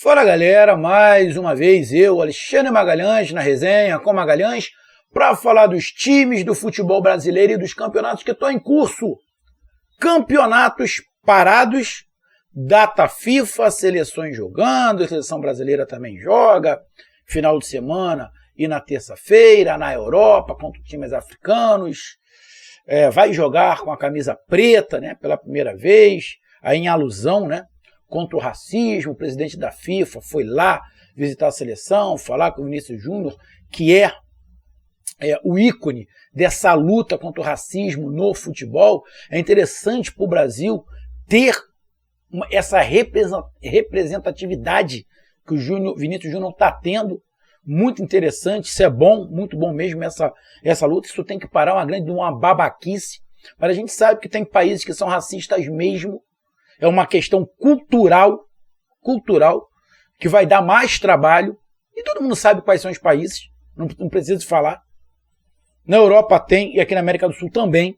Fala galera, mais uma vez eu, Alexandre Magalhães, na resenha com Magalhães, para falar dos times do futebol brasileiro e dos campeonatos que estão em curso. Campeonatos parados, data FIFA, seleções jogando, a seleção brasileira também joga, final de semana e na terça-feira, na Europa, contra times africanos, vai jogar com a camisa preta, né, pela primeira vez, aí em alusão, né, contra o racismo. O presidente da FIFA foi lá visitar a seleção, falar com o Vinícius Júnior, que é o ícone dessa luta contra o racismo no futebol. É interessante para o Brasil ter essa representatividade que o Vinícius Júnior está tendo. Muito interessante, isso é bom, muito bom mesmo essa luta. Isso tem que parar, uma babaquice. Mas a gente sabe que tem países que são racistas mesmo. É uma questão cultural, que vai dar mais trabalho. E todo mundo sabe quais são os países, não preciso falar. Na Europa tem, e aqui na América do Sul também.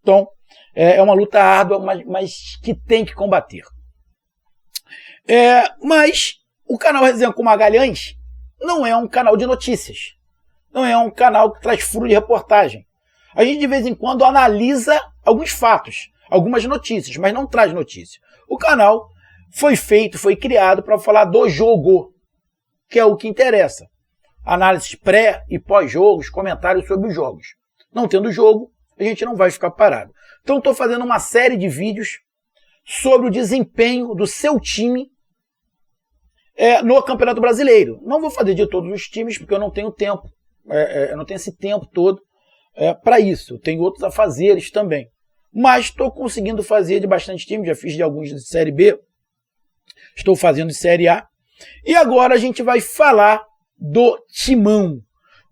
Então, é uma luta árdua, mas que tem que combater. Mas o canal Resenha com Magalhães não é um canal de notícias. Não é um canal que traz furo de reportagem. A gente de vez em quando analisa alguns fatos, algumas notícias, mas não traz notícia. O canal foi criado para falar do jogo, que é o que interessa. Análises pré e pós-jogos, comentários sobre os jogos. Não tendo jogo, a gente não vai ficar parado. Então estou fazendo uma série de vídeos sobre o desempenho do seu time no Campeonato Brasileiro. Não vou fazer de todos os times, porque eu não tenho tempo. Eu não tenho esse tempo todo para isso. Eu tenho outros afazeres também. Mas estou conseguindo fazer de bastante time, já fiz de alguns de Série B, estou fazendo de Série A. E agora a gente vai falar do Timão.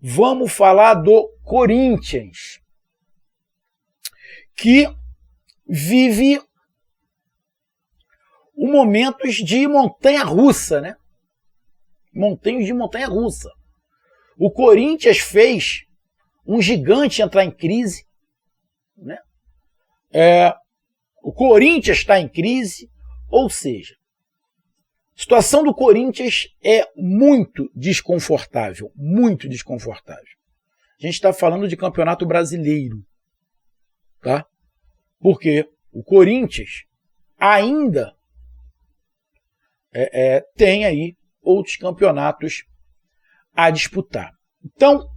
Vamos falar do Corinthians, que vive momentos de montanha-russa, né? Momentos de montanha-russa. O Corinthians fez um gigante entrar em crise, né? O Corinthians está em crise, ou seja, a situação do Corinthians é muito desconfortável, muito desconfortável. A gente está falando de campeonato brasileiro, tá? Porque o Corinthians ainda tem aí outros campeonatos a disputar. Então,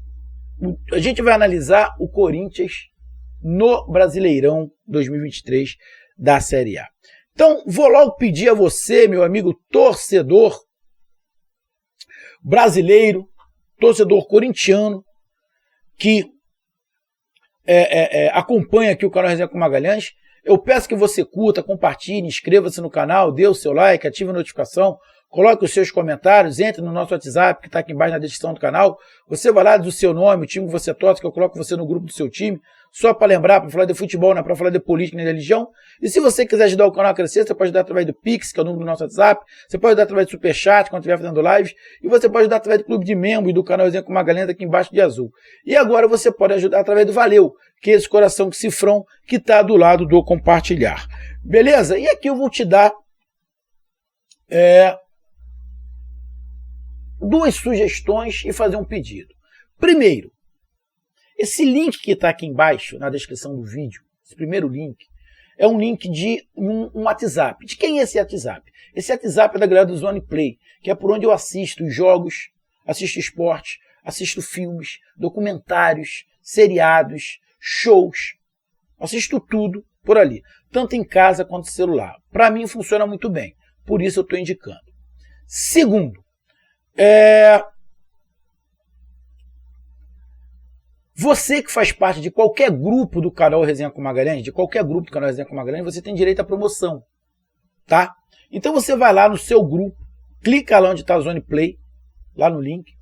a gente vai analisar o Corinthians no Brasileirão 2023 da Série A. Então, vou logo pedir a você, meu amigo torcedor brasileiro, torcedor corintiano, que acompanha aqui o canal Resenha com Magalhães, eu peço que você curta, compartilhe, inscreva-se no canal, dê o seu like, ative a notificação, coloque os seus comentários, entre no nosso WhatsApp, que está aqui embaixo na descrição do canal. Você vai lá, diz o seu nome, o time que você torce, que eu coloco você no grupo do seu time, só para lembrar, para falar de futebol, não é para falar de política nem de religião. E se você quiser ajudar o canal a crescer, você pode ajudar através do Pix, que é o número do nosso WhatsApp, você pode ajudar através do Superchat, quando estiver fazendo lives, e você pode ajudar através do Clube de Membros do canal Resenha com Magalhães, aqui embaixo de azul. E agora você pode ajudar através do Valeu, que é esse coração que cifrão que está do lado do compartilhar. Beleza? E aqui eu vou te dar duas sugestões e fazer um pedido. Primeiro, esse link que está aqui embaixo, na descrição do vídeo, esse primeiro link, é um link de um WhatsApp. De quem é esse WhatsApp? Esse WhatsApp é da galera do Zone Play, que é por onde eu assisto jogos, assisto esportes, assisto filmes, documentários, seriados, shows. Assisto tudo por ali, tanto em casa quanto no celular. Para mim funciona muito bem, por isso eu estou indicando. Segundo, você que faz parte de qualquer grupo do canal Resenha com Magalhães, você tem direito à promoção, tá? Então você vai lá no seu grupo, clica lá onde está a Zone Play, lá no link,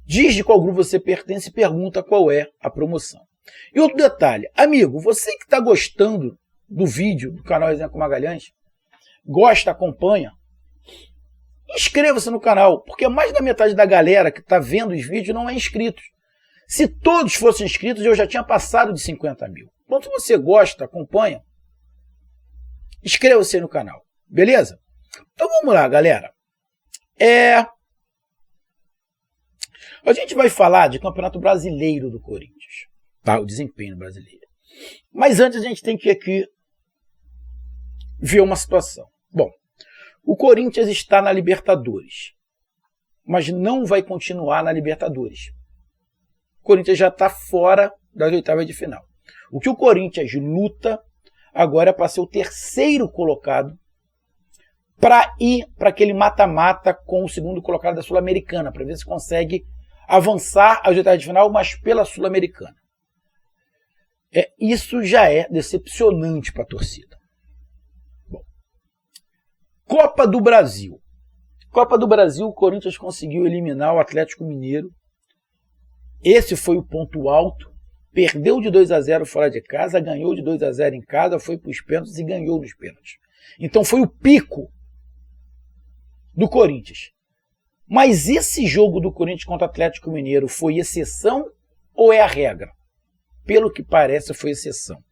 diz de qual grupo você pertence e pergunta qual é a promoção. E outro detalhe, amigo, você que está gostando do vídeo do canal Resenha com Magalhães, gosta, acompanha, inscreva-se no canal, porque mais da metade da galera que está vendo os vídeos não é inscrito. Se todos fossem inscritos, eu já tinha passado de 50 mil. Então, se você gosta, acompanha, inscreva-se no canal, beleza? Então vamos lá, galera. A gente vai falar de Campeonato Brasileiro do Corinthians, tá? O desempenho brasileiro. Mas antes a gente tem que aqui ver uma situação. Bom, o Corinthians está na Libertadores, mas não vai continuar na Libertadores. O Corinthians já está fora das oitavas de final. O que o Corinthians luta agora é para ser o terceiro colocado para ir para aquele mata-mata com o segundo colocado da Sul-Americana, para ver se consegue avançar às oitavas de final, mas pela Sul-Americana. Isso já é decepcionante para a torcida. Bom, Copa do Brasil. Copa do Brasil, o Corinthians conseguiu eliminar o Atlético Mineiro. Esse foi o ponto alto. Perdeu de 2-0 fora de casa, ganhou de 2-0 em casa, foi para os pênaltis e ganhou nos pênaltis. Então foi o pico do Corinthians. Mas esse jogo do Corinthians contra o Atlético Mineiro foi exceção ou é a regra? Pelo que parece, foi exceção.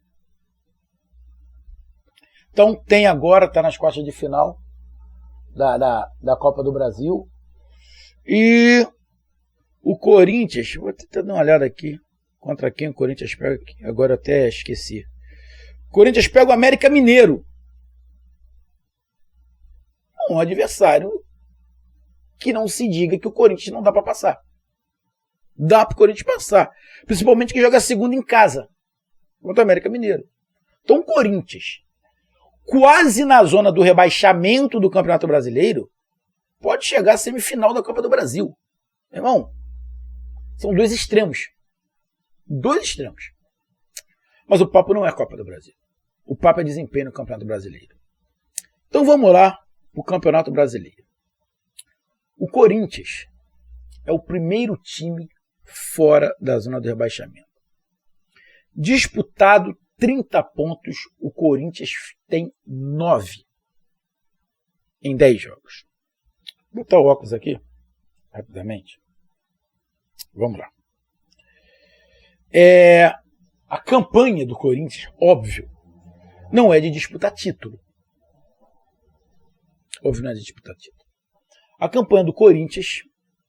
Então tem agora, está nas quartas de final da Copa do Brasil. E o Corinthians, vou tentar dar uma olhada aqui, contra quem o Corinthians pega aqui. Agora eu até esqueci. O Corinthians pega o América Mineiro. Um adversário que não se diga que o Corinthians não dá para passar. Dá para o Corinthians passar. Principalmente que joga a segunda em casa contra o América Mineiro. Então o Corinthians, quase na zona do rebaixamento do Campeonato Brasileiro, pode chegar à semifinal da Copa do Brasil. Irmão, são dois extremos. Dois extremos. Mas o papo não é Copa do Brasil. O papo é desempenho no Campeonato Brasileiro. Então vamos lá para o Campeonato Brasileiro. O Corinthians é o primeiro time fora da zona do rebaixamento. Disputado 30 pontos, o Corinthians tem 9 em 10 jogos. Vou botar o óculos aqui, rapidamente. Vamos lá. A campanha do Corinthians, óbvio, não é de disputar título. Óbvio, não é de disputar título. A campanha do Corinthians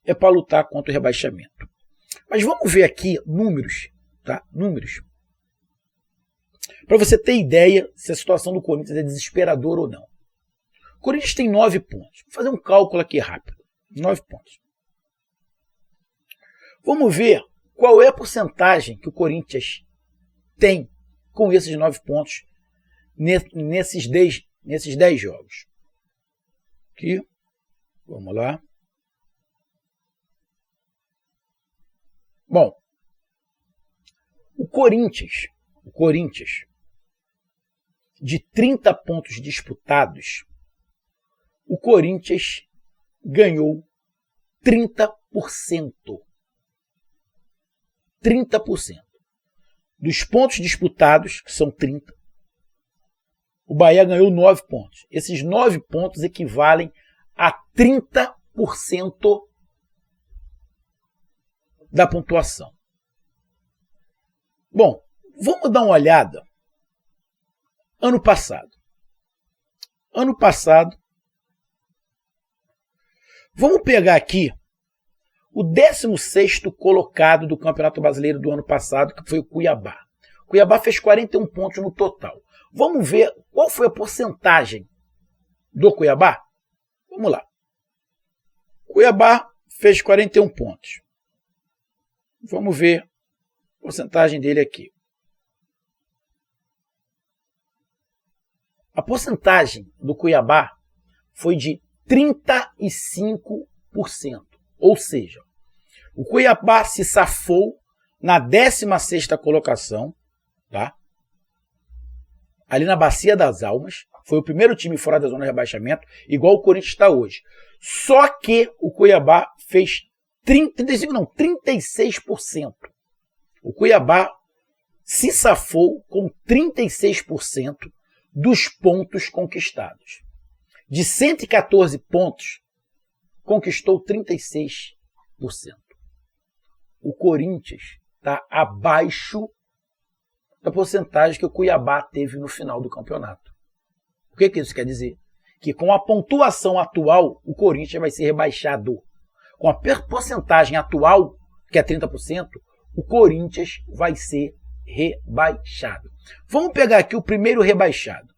é para lutar contra o rebaixamento. Mas vamos ver aqui números, tá? Números. Para você ter ideia se a situação do Corinthians é desesperadora ou não. O Corinthians tem 9 pontos. Vou fazer um cálculo aqui rápido. 9 pontos. Vamos ver qual é a porcentagem que o Corinthians tem com esses 9 pontos nesses 10 jogos. Aqui. Vamos lá. Bom, o Corinthians, de 30 pontos disputados, o Corinthians ganhou 30%. 30%. Dos pontos disputados, que são 30, o Bahia ganhou 9 pontos. Esses 9 pontos equivalem a 30% da pontuação. Bom, vamos dar uma olhada. Ano passado, vamos pegar aqui o 16º colocado do Campeonato Brasileiro do ano passado, que foi o Cuiabá. O Cuiabá fez 41 pontos no total. Vamos ver qual foi a porcentagem do Cuiabá? Vamos lá. Cuiabá fez 41 pontos. Vamos ver a porcentagem dele aqui. A porcentagem do Cuiabá foi de 35%. Ou seja, o Cuiabá se safou na 16ª colocação, tá? Ali na Bacia das Almas. Foi o primeiro time fora da zona de rebaixamento, igual o Corinthians está hoje. Só que o Cuiabá fez 36%. O Cuiabá se safou com 36% dos pontos conquistados. De 114 pontos, conquistou 36%. O Corinthians está abaixo da porcentagem que o Cuiabá teve no final do campeonato. O que isso quer dizer? que com a pontuação atual, o Corinthians vai ser rebaixado. Com a porcentagem atual, que é 30%, o Corinthians vai ser rebaixado. Vamos pegar aqui o primeiro rebaixado.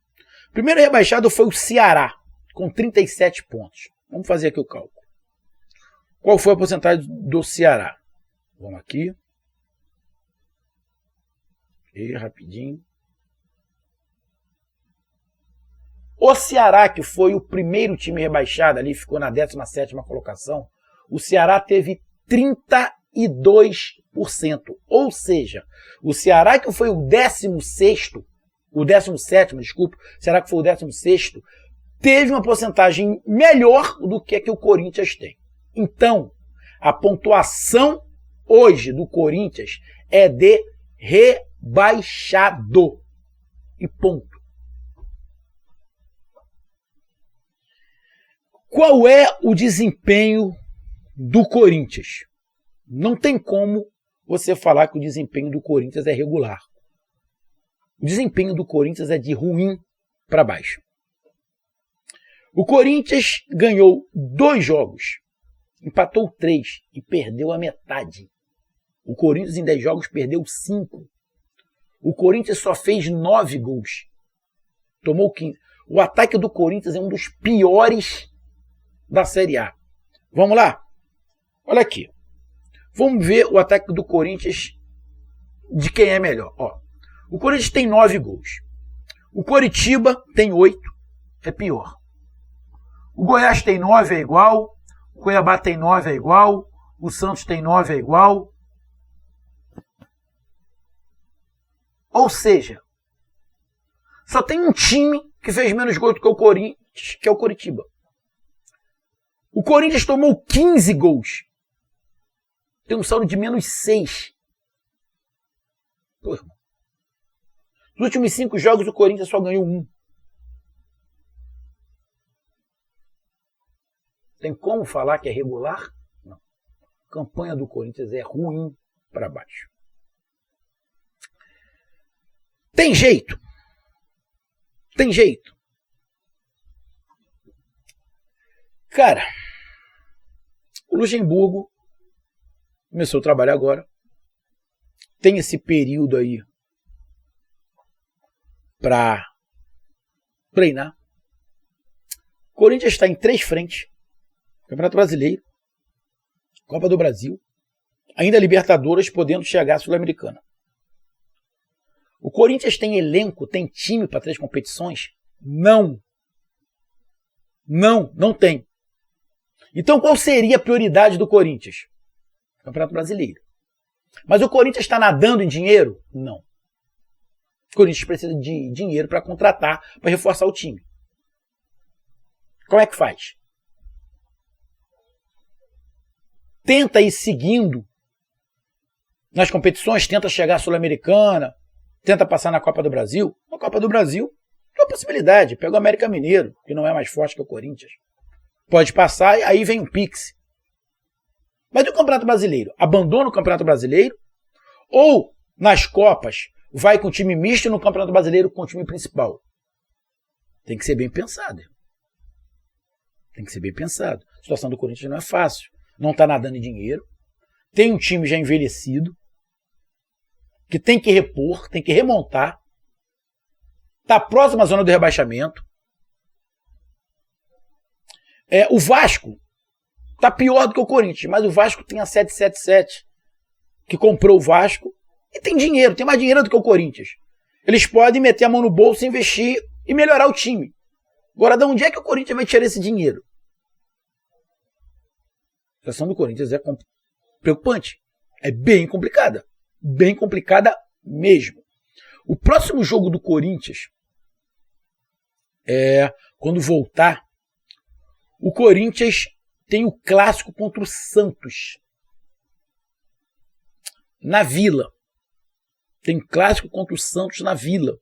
O primeiro rebaixado foi o Ceará, com 37 pontos. Vamos fazer aqui o cálculo. Qual foi a porcentagem do Ceará? Vamos aqui. E rapidinho. O Ceará, que foi o primeiro time rebaixado, ali ficou na 17ª colocação, o Ceará teve 32%. Ou seja, o Ceará, que foi o 17º, desculpa, o Ceará, que foi o 16º, teve uma porcentagem melhor do que o Corinthians tem. Então, a pontuação hoje do Corinthians é de rebaixado. E ponto. Qual é o desempenho do Corinthians? Não tem como você falar que o desempenho do Corinthians é regular. O desempenho do Corinthians é de ruim para baixo. O Corinthians ganhou 2 jogos, empatou 3 e perdeu a metade. O Corinthians em 10 jogos perdeu 5. O Corinthians só fez 9 gols. Tomou 15. O ataque do Corinthians é um dos piores da Série A. Vamos lá? Olha aqui. Vamos ver o ataque do Corinthians de quem é melhor. Ó, o Corinthians tem 9 gols. O Coritiba tem 8. É pior. O Goiás tem 9, é igual. O Cuiabá tem 9, é igual. O Santos tem 9, é igual. Ou seja, só tem um time que fez menos gols do que o Corinthians, que é o Coritiba. O Corinthians tomou 15 gols. Tem um saldo de menos 6. Pô, irmão. Nos últimos 5 jogos, o Corinthians só ganhou 1. Tem como falar que é regular? Não. A campanha do Corinthians é ruim para baixo. Tem jeito. Tem jeito. Cara, o Luxemburgo começou a trabalhar agora. Tem esse período aí para treinar. O Corinthians está em 3 frentes. Campeonato Brasileiro, Copa do Brasil, ainda Libertadores, podendo chegar à Sul-Americana. O Corinthians tem elenco, tem time para 3 competições? Não. Não tem. Então qual seria a prioridade do Corinthians? Campeonato Brasileiro. Mas o Corinthians está nadando em dinheiro? Não. O Corinthians precisa de dinheiro para contratar, para reforçar o time. Como é que faz? Tenta ir seguindo nas competições, tenta chegar à Sul-Americana, tenta passar na Copa do Brasil. Na Copa do Brasil, tem uma possibilidade. Pega o América Mineiro, que não é mais forte que o Corinthians. Pode passar e aí vem um Pix. Mas e o Campeonato Brasileiro? Abandona o Campeonato Brasileiro? Ou nas Copas vai com time misto e no Campeonato Brasileiro com o time principal? Tem que ser bem pensado. Tem que ser bem pensado. A situação do Corinthians não é fácil. Não está nadando em dinheiro. Tem um time já envelhecido que tem que repor, tem que remontar. Está próximo à zona do rebaixamento. O Vasco está pior do que o Corinthians, mas o Vasco tem a 777, que comprou o Vasco e tem dinheiro, tem mais dinheiro do que o Corinthians. Eles podem meter a mão no bolso, investir e melhorar o time. Agora, de onde é que o Corinthians vai tirar esse dinheiro? A situação do Corinthians é preocupante. É bem complicada. Bem complicada mesmo. O próximo jogo do Corinthians quando voltar, o Corinthians tem o clássico contra o Santos. Na Vila. Tem clássico contra o Santos na Vila.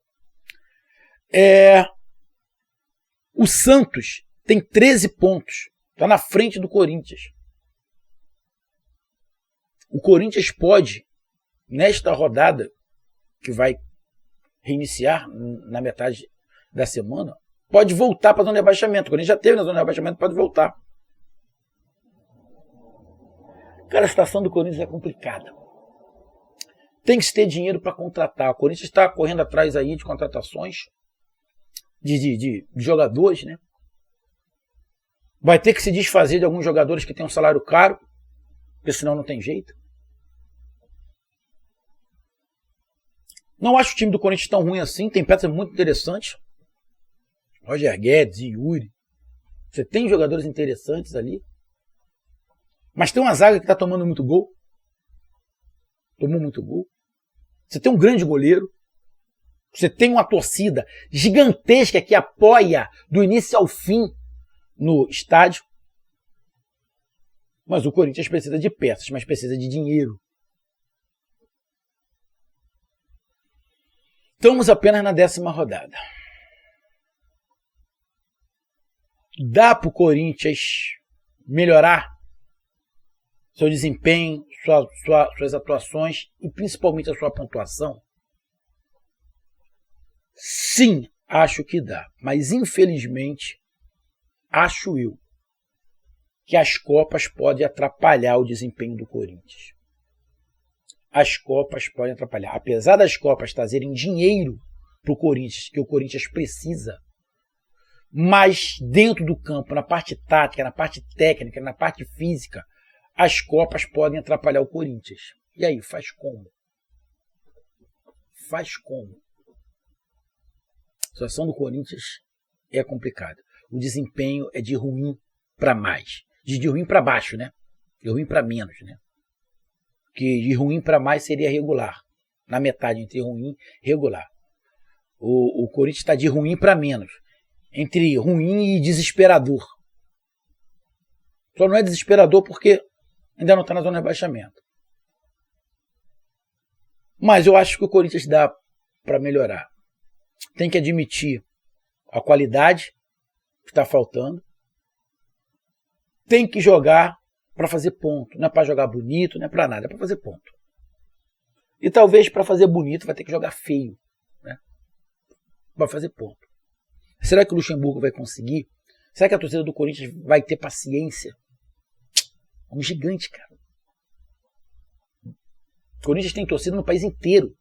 O Santos tem 13 pontos. Está na frente do Corinthians. O Corinthians pode, nesta rodada, que vai reiniciar na metade da semana, pode voltar para a zona de rebaixamento. Quando a gente já teve na zona de rebaixamento, pode voltar. Cara, a situação do Corinthians é complicada. Tem que se ter dinheiro para contratar. O Corinthians está correndo atrás aí de contratações de jogadores, né? Vai ter que se desfazer de alguns jogadores que têm um salário caro, porque senão não tem jeito. Não acho o time do Corinthians tão ruim assim, tem peças muito interessantes. Roger Guedes e Yuri. Você tem jogadores interessantes ali. Mas tem uma zaga que está tomando muito gol. Tomou muito gol. Você tem um grande goleiro. Você tem uma torcida gigantesca que apoia do início ao fim no estádio. Mas o Corinthians precisa de peças, mas precisa de dinheiro. Estamos apenas na 10ª rodada. Dá para o Corinthians melhorar seu desempenho, suas atuações e principalmente a sua pontuação? Sim, acho que dá. Mas infelizmente, acho eu que as Copas podem atrapalhar o desempenho do Corinthians. As Copas podem atrapalhar. Apesar das Copas trazerem dinheiro para o Corinthians, que o Corinthians precisa, mas dentro do campo, na parte tática, na parte técnica, na parte física, as Copas podem atrapalhar o Corinthians. E aí, faz como? Faz como? A situação do Corinthians é complicada. O desempenho é de ruim para mais. De ruim para baixo, né? De ruim para menos, né? Que de ruim para mais seria regular. Na metade, entre ruim e regular. O Corinthians está de ruim para menos. Entre ruim e desesperador. Só não é desesperador porque ainda não está na zona de rebaixamento. Mas eu acho que o Corinthians dá para melhorar. Tem que admitir a qualidade que está faltando. Tem que jogar para fazer ponto. Não é para jogar bonito, não é para nada, é para fazer ponto. E talvez para fazer bonito vai ter que jogar feio, né? Para fazer ponto. Será que o Luxemburgo vai conseguir? Será que a torcida do Corinthians vai ter paciência? É um gigante, cara. O Corinthians tem torcida no país inteiro.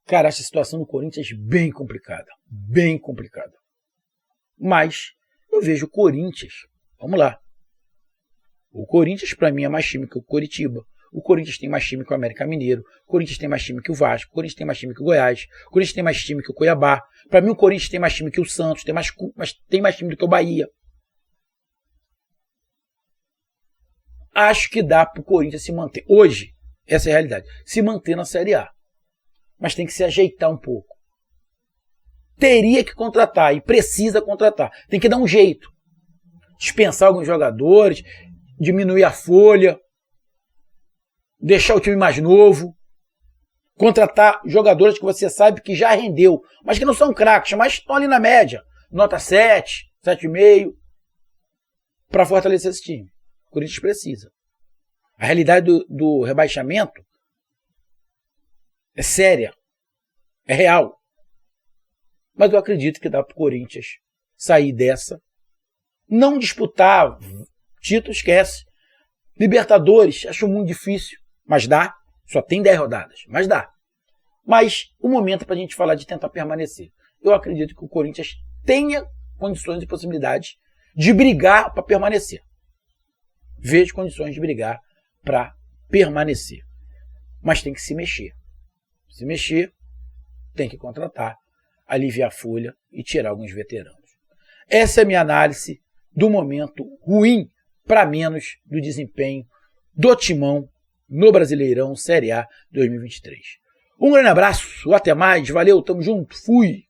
Cara, acho a situação do Corinthians bem complicada. Bem complicada. Mas eu vejo o Corinthians. Vamos lá. O Corinthians, para mim, é mais time que o Coritiba. O Corinthians tem mais time que o América Mineiro. O Corinthians tem mais time que o Vasco. O Corinthians tem mais time que o Goiás. O Corinthians tem mais time que o Cuiabá. Para mim, o Corinthians tem mais time que o Santos. Tem mais time do que o Bahia. Acho que dá para o Corinthians se manter. Hoje, essa é a realidade. Se manter na Série A. Mas tem que se ajeitar um pouco. Teria que contratar e precisa contratar. Tem que dar um jeito. Dispensar alguns jogadores, diminuir a folha, deixar o time mais novo, contratar jogadores que você sabe que já rendeu, mas que não são craques, mas estão ali na média. Nota 7, 7,5, para fortalecer esse time. O Corinthians precisa. A realidade do rebaixamento é séria, é real. Mas eu acredito que dá para o Corinthians sair dessa. Não disputar título, esquece. Libertadores, acho muito difícil, mas dá. Só tem 10 rodadas, mas dá. Mas o momento é para a gente falar de tentar permanecer. Eu acredito que o Corinthians tenha condições e possibilidades de brigar para permanecer. Vejo condições de brigar para permanecer. Mas tem que se mexer. Se mexer, tem que contratar, aliviar a folha e tirar alguns veteranos. Essa é a minha análise do momento ruim para menos do desempenho do Timão no Brasileirão Série A 2023. Um grande abraço, até mais, valeu, tamo junto, fui!